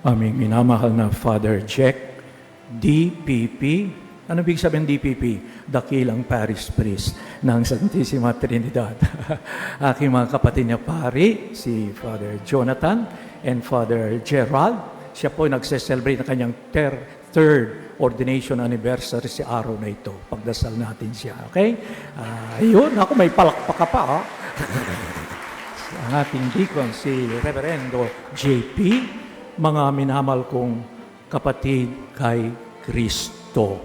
Aming minamahal na Father Jack, DPP. Ano ibig sabihin DPP? Dakilang Parish Priest ng Santissima Trinidad. Aking mga kapatid niya pari, si Father Jonathan and Father Gerald. Siya po nagse-celebrate ng kanyang third ordination anniversary si araw na ito. Pagdasal natin siya, okay? Ayun, ako may palakpak ka pa, ha? Ang ating deacon, si Reverendo JP, mga minamahal kong kapatid kay Kristo.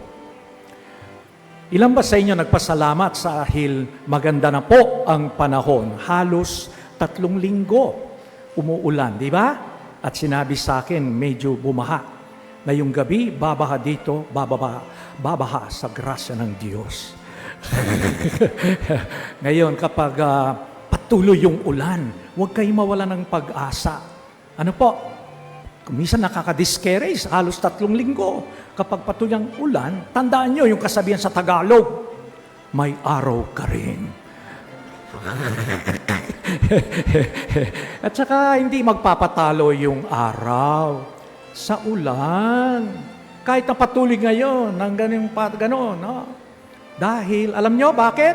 Ilan ba sa inyo nagpasalamat dahil maganda na po ang panahon? Halos 3 linggo umuulan, di ba? At sinabi sa akin, medyo bumaha. Ngayong gabi, babaha dito, babaha sa grasya ng Diyos. Ngayon, kapag patuloy yung ulan, huwag kayong mawala ng pag-asa. Ano po? Minsan nakaka-discourage, halos 3 linggo. Kapag patuloy ang ulan, tandaan nyo yung kasabihan sa Tagalog, may araw ka rin. At saka hindi magpapatalo yung araw sa ulan. Kahit na patuloy ngayon, ng gano'n, no? Dahil, alam nyo bakit?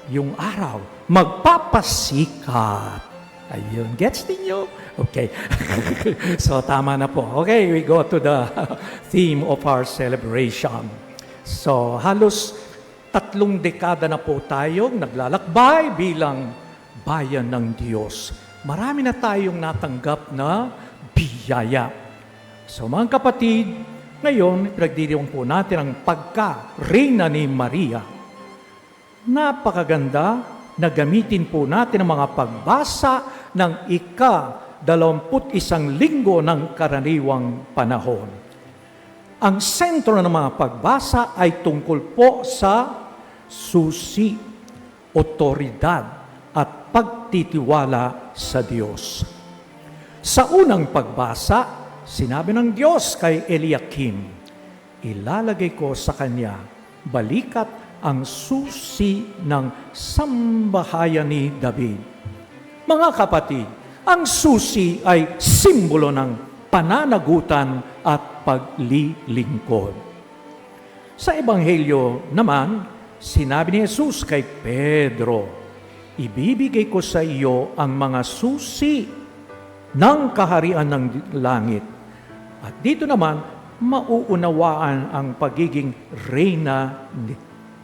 Yung araw, magpapasikat. Ayun, gets ninyo? Okay. So, tama na po. Okay, we go to the theme of our celebration. So, halos 3 dekada na po tayong naglalakbay bilang bayan ng Diyos. Marami na tayong natanggap na biyaya. So, mga kapatid, ngayon, pinagdiriwang po natin ang pagka-Reyna ni Maria. Napakaganda na gamitin po natin ang mga pagbasa ng ika-21 linggo ng karaniwang panahon. Ang sentro ng mga pagbasa ay tungkol po sa susi, otoridad at pagtitiwala sa Diyos. Sa unang pagbasa, sinabi ng Diyos kay Eliakim, ilalagay ko sa kanya balikat ang susi ng sambahayan ni David. Mga kapatid, ang susi ay simbolo ng pananagutan at paglilingkod. Sa Ebanghelyo naman, sinabi ni Jesus kay Pedro, ibibigay ko sa iyo ang mga susi ng kaharian ng langit. At dito naman, mauunawaan ang pagiging reyna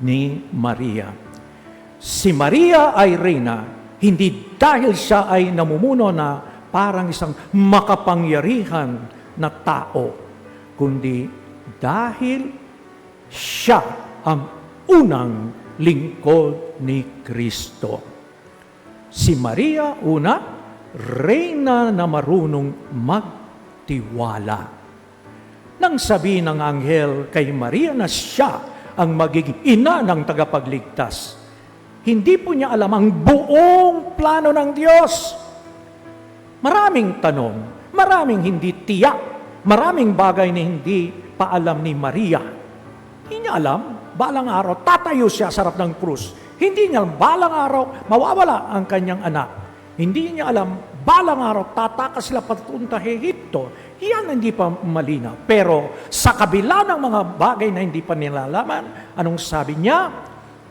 ni Maria. Si Maria ay reyna, hindi dahil siya ay namumuno na parang isang makapangyarihan na tao, kundi dahil siya ang unang lingkod ni Kristo. Si Maria, una, reyna na marunong magtiwala. Nang sabihin ng anghel kay Maria na siya ang magiging ina ng tagapagligtas, hindi po niya alam ang buong plano ng Diyos. Maraming tanong, maraming hindi tiyak, maraming bagay na hindi pa alam ni Maria. Hindi niya alam, balang araw, tatayo siya sa harap ng krus. Hindi niya alam, balang araw, mawawala ang kanyang anak. Hindi niya alam, balang araw, tatakas sila patunta Ehipto. Yan hindi pa malinaw. Pero sa kabila ng mga bagay na hindi pa nilalaman, anong sabi niya?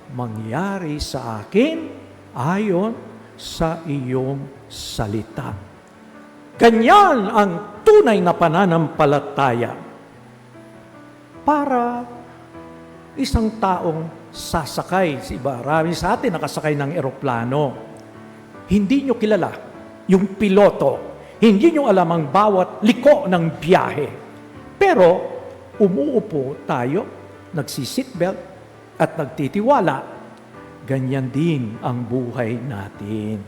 Mangyari sa akin ayon sa iyong salita. Ganyan ang tunay na pananampalataya. Para isang taong sasakay, marami sa atin nakasakay ng eroplano, hindi nyo kilala yung piloto, hindi nyo alam ang bawat liko ng biyahe. Pero umuupo tayo, nagsi-seatbelt, at nagtitiwala, ganyan din ang buhay natin.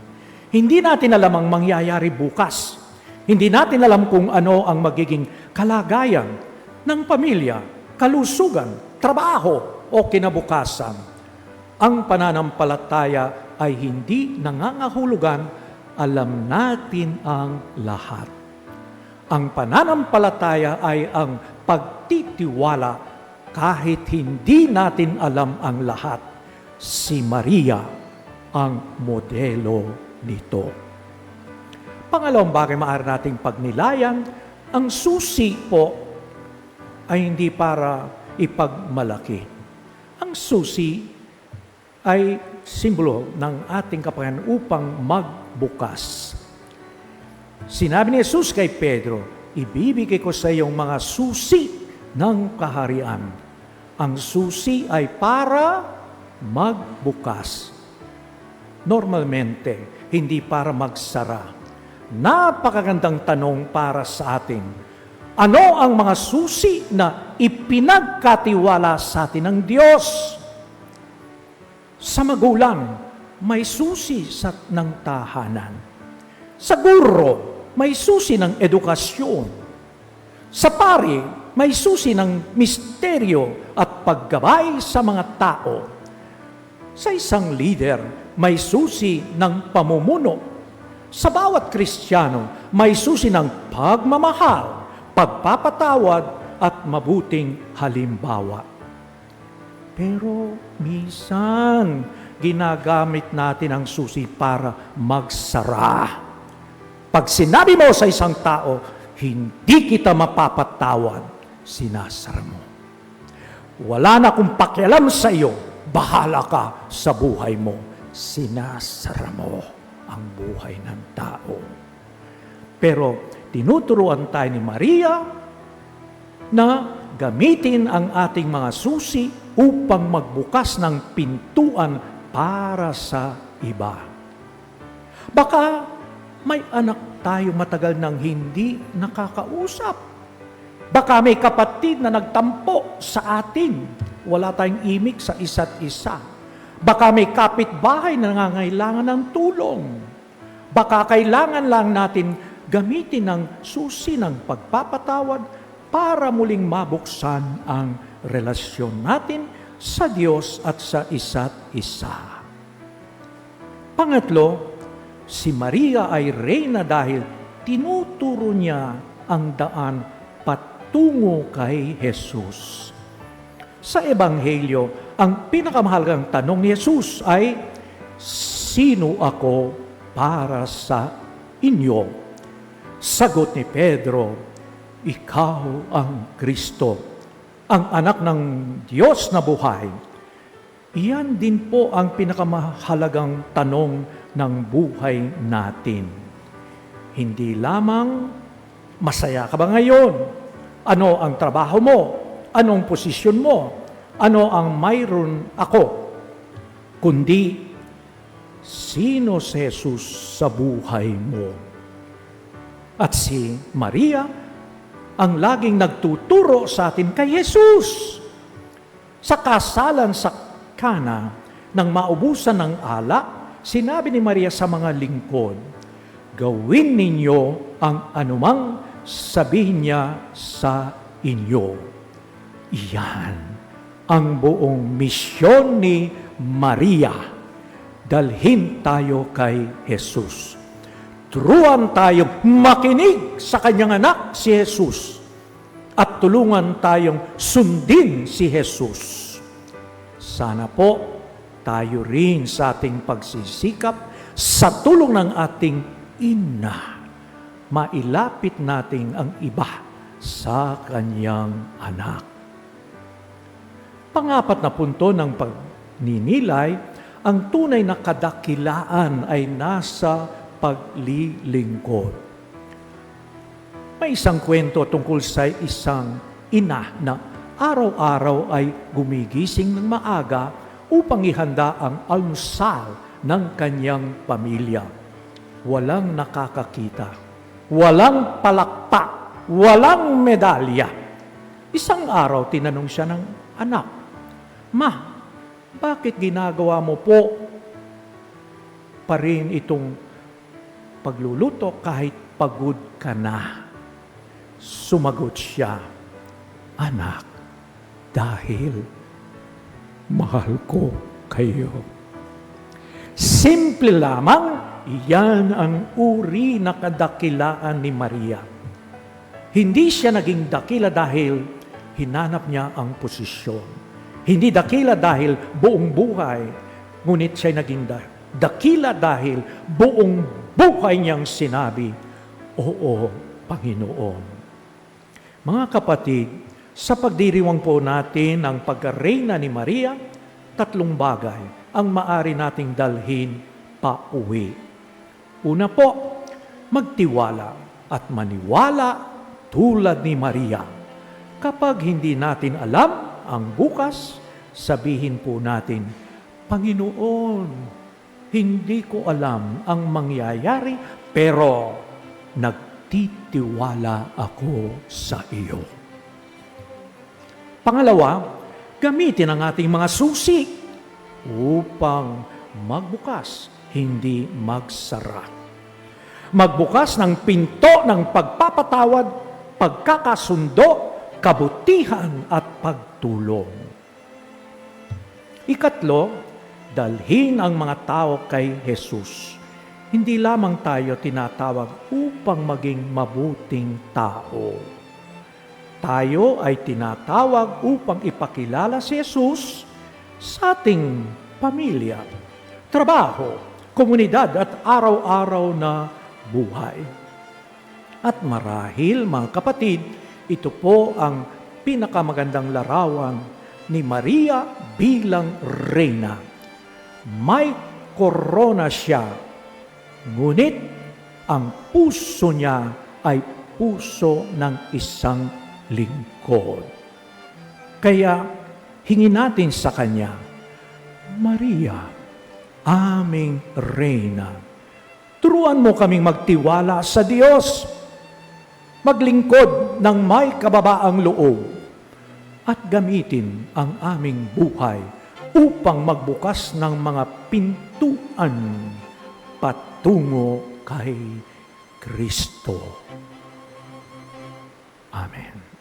Hindi natin alam ang mangyayari bukas. Hindi natin alam kung ano ang magiging kalagayan ng pamilya, kalusugan, trabaho o kinabukasan. Ang pananampalataya ay hindi nangangahulugan, alam natin ang lahat. Ang pananampalataya ay ang pagtitiwala kahit hindi natin alam ang lahat. Si Maria ang modelo nito. Pangalawang bagay maaari nating pagnilayan, ang susi po ay hindi para ipagmalaki. Ang susi ay simbolo ng ating kapangyarihan upang magbukas. Sinabi ni Jesus kay Pedro, ibibigay ko sa iyong mga susi ng kaharian. Ang susi ay para magbukas. Normalmente, hindi para magsara. Napakagandang tanong para sa atin. Ano ang mga susi na ipinagkatiwala sa atin ng Diyos? Sa magulang, may susi ng tahanan. Sa guro, may susi ng edukasyon. Sa pari, may susi ng misteryo at paggabay sa mga tao. Sa isang leader, may susi ng pamumuno. Sa bawat Kristiyano, may susi ng pagmamahal, pagpapatawad at mabuting halimbawa. Pero minsan, ginagamit natin ang susi para magsara. Pag sinabi mo sa isang tao, hindi kita mapapatawad, sinasara mo. Wala na akong pakialam sa iyo, bahala ka sa buhay mo. Sinasara mo ang buhay ng tao. Pero tinuturuan tayo ni Maria na gamitin ang ating mga susi upang magbukas ng pintuan para sa iba. Baka may anak tayo matagal nang hindi nakakausap. Baka may kapatid na nagtampo sa atin. Wala tayong imik sa isa't isa. Baka may kapitbahay na nangangailangan ng tulong. Baka kailangan lang natin gamitin ang susi ng pagpapatawad para muling mabuksan ang relasyon natin sa Diyos at sa isa't isa. Pangatlo, si Maria ay reyna dahil tinuturo niya ang daan patungo kay Jesus. Sa Ebanghelyo, ang pinakamahalagang tanong ni Jesus ay, sino ako para sa inyo? Sagot ni Pedro, ikaw ang Kristo, ang anak ng Diyos na buhay. Iyan din po ang pinakamahalagang tanong ng buhay natin. Hindi lamang, masaya ka ba ngayon? Ano ang trabaho mo? Anong posisyon mo? Ano ang mayroon ako? Kundi, sino si Jesus sa buhay mo? At si Maria, ang laging nagtuturo sa atin kay Jesus. Sa kasalan sa Kana, nang maubusan ng alak, sinabi ni Maria sa mga lingkod, gawin ninyo ang anumang sabihin niya sa inyo. Iyan ang buong misyon ni Maria. Dalhin tayo kay Jesus. Turuan tayong makinig sa kanyang anak, si Jesus. At tulungan tayong sundin si Jesus. Sana po tayo rin sa ating pagsisikap, sa tulong ng ating ina, mailapit natin ang iba sa kanyang anak. Pangapat na punto ng pagninilay, ang tunay na kadakilaan ay nasa paglilingkod. May isang kwento tungkol sa isang ina na araw-araw ay gumigising ng maaga upang ihanda ang almusal ng kanyang pamilya. Walang nakakakita, walang palakpak, walang medalya. Isang araw, tinanong siya ng anak, Ma, bakit ginagawa mo po pa rin itong pagluluto kahit pagod ka na? Sumagot siya, Anak, dahil mahal ko kayo. Simple lamang, iyan ang uri na kadakilaan ni Maria. Hindi siya naging dakila dahil hinanap niya ang posisyon. Hindi dakila dahil buong buhay, ngunit siya naging dakila dahil buong buhay niyang sinabi, "Oo, Panginoon." Mga kapatid, sa pagdiriwang po natin ang pagkareyna ni Maria, 3 bagay ang maari nating dalhin pa uwi. Una po, magtiwala at maniwala tulad ni Maria. Kapag hindi natin alam ang bukas, sabihin po natin, "Panginoon, hindi ko alam ang mangyayari, pero nagtitiwala ako sa iyo." Pangalawa, gamitin ang ating mga susi upang magbukas, hindi magsara. Magbukas ng pinto ng pagpapatawad, pagkakasundo, kabutihan at pagtulong. Ikatlo, dalhin ang mga tao kay Jesus. Hindi lamang tayo tinatawag upang maging mabuting tao. Tayo ay tinatawag upang ipakilala si Jesus sa ating pamilya, trabaho, komunidad at araw-araw na buhay. At marahil, mga kapatid, ito po ang pinakamagandang larawan ni Maria bilang reyna. May korona siya, ngunit ang puso niya ay puso ng isang lingkod. Kaya hingin natin sa Kanya, "Maria, aming reyna, turuan mo kaming magtiwala sa Diyos, maglingkod ng may kababaang loob, at gamitin ang aming buhay upang magbukas ng mga pintuan patungo kay Kristo." Amen.